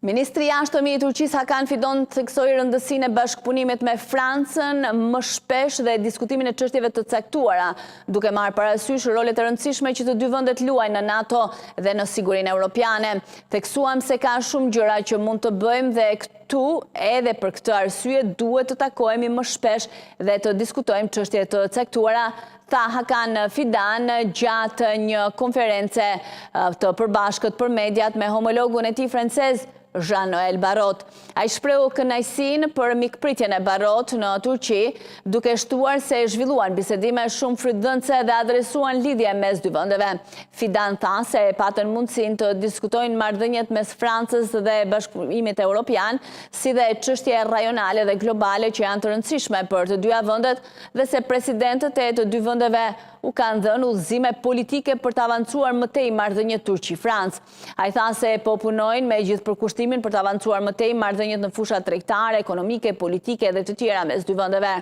Ministri i Jashtëm i Turqisë Hakan Fidan theksoi rëndësinë e bashkëpunimit me Francën më shpesh dhe diskutimin e çështjeve të caktuara, duke marrë parasysh rolet e rëndësishme që të dy vendet luajnë në NATO dhe në sigurinë europiane. Theksuam se ka shumë gjëra që mund të bëjmë dhe këtu edhe për këtë arsye duhet të takohemi më shpesh dhe të diskutojmë çështje të caktuara, tha Hakan Fidan gjatë një konference të përbashkët për mediat me homologun e tij francez Jean-Noël Barrot. Ai shprehu kënaqësinë për mikpritjen e Barrot në Turqi, duke shtuar se zhvilluan bisedime shumë frytëdhënëse dhe adresuan lidhje mes dy vendeve. Fidan tha se patën mundësinë të diskutojnë marrëdhëniet mes Francës dhe Bashkimit Evropian, si dhe çështje rajonale dhe globale që janë të rëndësishme për të dyja vendet dhe se presidentët e të dy vendeve u kanë dhënë udhëzime politike për të avancuar më tej marrëdhëniet Turqi-Francë. Ai tha se po punojnë me gjithë përkushtimin për të avancuar më tej marrëdhëniet në fusha tregtare, ekonomike, politike dhe të tjera mes dy vendeve.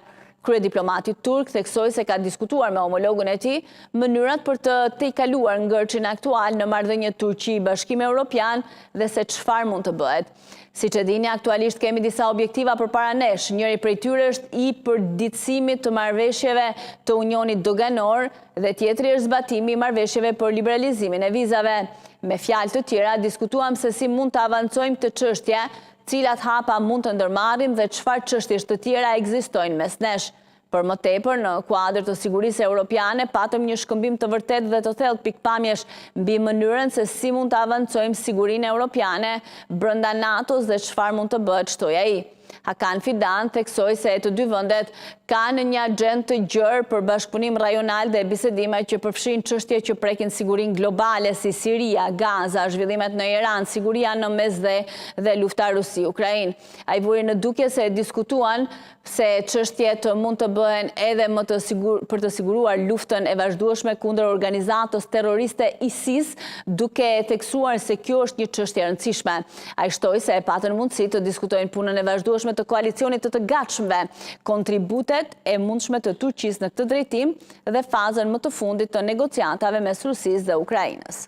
Kryediplomati turk theksoi se ka diskutuar me homologun e tij mënyrat për të tejkaluar ngërçin aktual në marrëdhëniet Turqi-Bashkimi Evropian dhe se çfarë mund të bëhet. Siç e dini, aktualisht kemi disa objektiva përpara nesh. Njëri prej tyre është i përditësimit të marrëveshjeve të Unionit Doganor dhe tjetri është zbatimi i marrëveshjeve për liberalizimin e vizave. Me fjalë të tjera, diskutuam se si mund të avancojmë këtë çështje, cilat hapa mund të ndërmarrim dhe çfarë çështjesh të tjera ekzistojnë mes nesh. Për më tepër, në kuadër të sigurisë europiane, patëm një shkëmbim të vërtet dhe të thellë pikpamjesh mbi mënyrën se si mund të avancojmë sigurinë europiane brenda NATO-s dhe çfarë mund të bëhet, shtoi ai. Hakan Fidan theksoi se të dy vendet kanë një agjendë të gjerë për bashkëpunim rajonal dhe bisedime që përfshin çështje që prekin sigurinë globale si Siria, Gaza, zhvillimet në Iran, siguria në Mesdhe dhe lufta Rusi-Ukrainë. Ai vuri në dukje se diskutuan se çështjet mund të bëhen edhe për të siguruar luftën e vazhdueshme kundër organizatës terroriste ISIS, duke theksuar se kjo është një çështje e rëndësishme. Ai shtoi se patën mundësi të diskutojnë punën e vazhdueshme të koalicionit të gatshmëve, kontributet e mundshme të Turqisë në këtë drejtim dhe fazën më të fundit të negociatave mes Rusisë dhe Ukrainës.